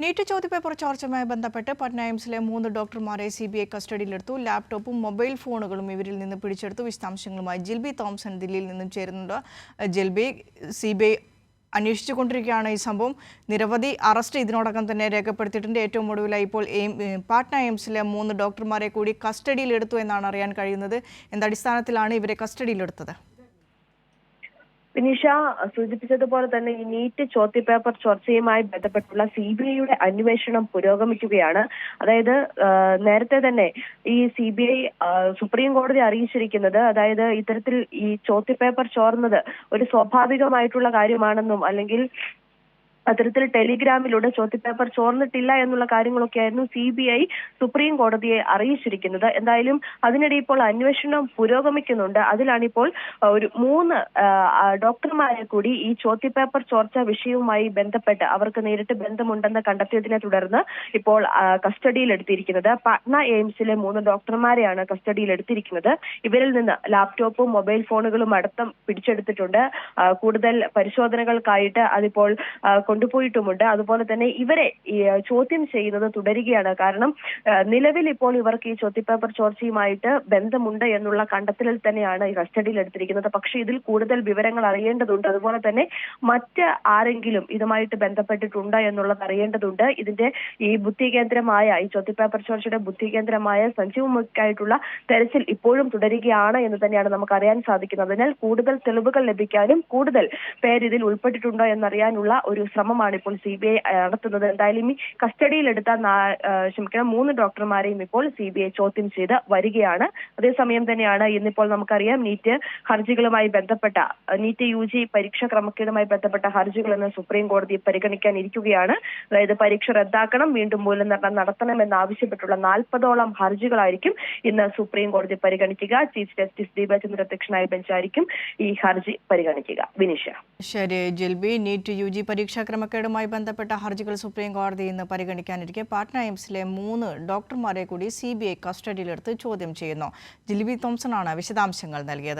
NEET ചോദ്യപേപ്പർ ചോർച്ചയുമായി ബന്ധപ്പെട്ട് പട്ന എയിംസിലെ 3 ഡോക്ടർമാരെ സിബിഐ കസ്റ്റഡിയിലെടുത്തു. ലാപ്ടോപ്പും മൊബൈൽ ഫോണുകളും ഇവരിൽ നിന്ന് പിടിച്ചെടുത്തു. വിശദാംശങ്ങളുമായി ജിൽബി തോമസൺ ദില്ലിയിൽ നിന്നും ചേരുന്നുണ്ട്. ജിൽബി, സിബിഐ അന്വേഷിച്ചുകൊണ്ടിരിക്കുകയാണ് ഈ സംഭവം. നിരവധി അറസ്റ്റ് ഇതിനോടകം തന്നെ രേഖപ്പെടുത്തിയിട്ടുണ്ട്. ഏറ്റവും ഒടുവിലായി ഇപ്പോൾ പാട്ന എയിംസിലെ 3 ഡോക്ടർമാരെ കൂടി കസ്റ്റഡിയിലെടുത്തു എന്നാണ് അറിയാൻ കഴിയുന്നത്. എന്തടിസ്ഥാനത്തിലാണ് ഇവരെ കസ്റ്റഡിയിലെടുത്തത്? വിനീഷ സൂചിപ്പിച്ചതുപോലെ തന്നെ ഈ നീറ്റ് ചോദ്യപേപ്പർ ചോർച്ചയുമായി ബന്ധപ്പെട്ടുള്ള സിബിഐയുടെ അന്വേഷണം പുരോഗമിക്കുകയാണ്. അതായത് നേരത്തെ തന്നെ ഈ സിബിഐ സുപ്രീം കോടതി അറിയിച്ചിരിക്കുന്നത്, അതായത് ഇത്തരത്തിൽ ഈ ചോദ്യപേപ്പർ ചോർന്നത് ഒരു സ്വാഭാവികമായിട്ടുള്ള കാര്യമാണെന്നും അല്ലെങ്കിൽ അത്തരത്തിൽ ടെലിഗ്രാമിലൂടെ ചോദ്യപേപ്പർ ചോർന്നിട്ടില്ല എന്നുള്ള കാര്യങ്ങളൊക്കെയായിരുന്നു സിബിഐ സുപ്രീം കോടതിയെ അറിയിച്ചിരിക്കുന്നത്. എന്തായാലും അതിനിടെ ഇപ്പോൾ അന്വേഷണം പുരോഗമിക്കുന്നുണ്ട്. അതിലാണിപ്പോൾ ഒരു 3 ഡോക്ടർമാരെ കൂടി ഈ ചോദ്യപേപ്പർ ചോർച്ച വിഷയവുമായി ബന്ധപ്പെട്ട് അവർക്ക് നേരിട്ട് ബന്ധമുണ്ടെന്ന് കണ്ടെത്തിയതിനെ തുടർന്ന് ഇപ്പോൾ കസ്റ്റഡിയിലെടുത്തിരിക്കുന്നത്. പാട്ന എയിംസിലെ 3 ഡോക്ടർമാരെയാണ് കസ്റ്റഡിയിലെടുത്തിരിക്കുന്നത്. ഇവരിൽ നിന്ന് ലാപ്ടോപ്പും മൊബൈൽ ഫോണുകളും അടക്കം പിടിച്ചെടുത്തിട്ടുണ്ട്. കൂടുതൽ പരിശോധനകൾക്കായിട്ട് അതിപ്പോൾ കൊണ്ടുപോയിട്ടുമുണ്ട്. അതുപോലെ തന്നെ ഇവരെ ചോദ്യം ചെയ്യുന്നത് തുടരുകയാണ്. കാരണം നിലവിൽ ഇപ്പോൾ ഇവർക്ക് ഈ ചോദ്യപേപ്പർ ചോർച്ചയുമായിട്ട് ബന്ധമുണ്ട് എന്നുള്ള കണ്ടെത്തലിൽ തന്നെയാണ് ഈ കസ്റ്റഡിയിൽ എടുത്തിരിക്കുന്നത്. പക്ഷേ ഇതിൽ കൂടുതൽ വിവരങ്ങൾ അറിയേണ്ടതുണ്ട്. അതുപോലെ തന്നെ മറ്റ് ആരെങ്കിലും ഇതുമായിട്ട് ബന്ധപ്പെട്ടിട്ടുണ്ട് എന്നുള്ളത് അറിയേണ്ടതുണ്ട്. ഇതിന്റെ ഈ ബുദ്ധികേന്ദ്രമായ ഈ ചോദ്യപേപ്പർ ചോർച്ചയുടെ ബുദ്ധികേന്ദ്രമായ സഞ്ജീവ് മുഖ്യായിട്ടുള്ള തെരച്ചിൽ ഇപ്പോഴും തുടരുകയാണ് എന്ന് തന്നെയാണ് നമുക്ക് അറിയാൻ സാധിക്കുന്നത്. അതിനാൽ കൂടുതൽ തെളിവുകൾ ലഭിക്കാനും കൂടുതൽ പേര് ഇതിൽ ഉൾപ്പെട്ടിട്ടുണ്ടോ എന്നറിയാനുള്ള ഒരു ശ്രമമാണ് ഇപ്പോൾ സിബിഐ നടത്തുന്നത്. എന്തായാലും ഈ കസ്റ്റഡിയിലെടുത്ത 3 ഡോക്ടർമാരെയും ഇപ്പോൾ സിബിഐ ചോദ്യം ചെയ്ത് വരികയാണ്. അതേസമയം തന്നെയാണ് ഇന്നിപ്പോൾ നമുക്കറിയാം നീറ്റ് ഹർജികളുമായി ബന്ധപ്പെട്ട നീറ്റ് UG പരീക്ഷാ ക്രമക്കേടുമായി ബന്ധപ്പെട്ട ഹർജികൾ ഇന്ന് സുപ്രീം കോടതി പരിഗണിക്കാൻ ഇരിക്കുകയാണ്. അതായത് പരീക്ഷ റദ്ദാക്കണം, വീണ്ടും മൂല്യനിർണ്ണയം നടത്തണമെന്നാവശ്യപ്പെട്ടുള്ള 40ഓളം ഹർജികളായിരിക്കും ഇന്ന് സുപ്രീം കോടതി പരിഗണിക്കുക. ചീഫ് ജസ്റ്റിസ് ദീപചന്ദ്ര അധ്യക്ഷനായ ബെഞ്ചായിരിക്കും ഈ ഹർജി പരിഗണിക്കുക. വിനിഷ. ശരി ജിൽബി, നീറ്റ് UG പരീക്ഷാ ക്രമക്കേടുമായി ബന്ധപ്പെട്ട ഹർജികൾ സുപ്രീം കോടതി ഇന്ന് പരിഗണിക്കാനിരിക്കെ പാട്ന എയിംസിലെ 3 ഡോക്ടർമാരെ കൂടി സിബിഐ കസ്റ്റഡിയിലെടുത്ത് ചോദ്യം ചെയ്യുന്നു. ജിൽബി തോംസൺ ആണ് വിശദാംശങ്ങൾ നൽകിയത്.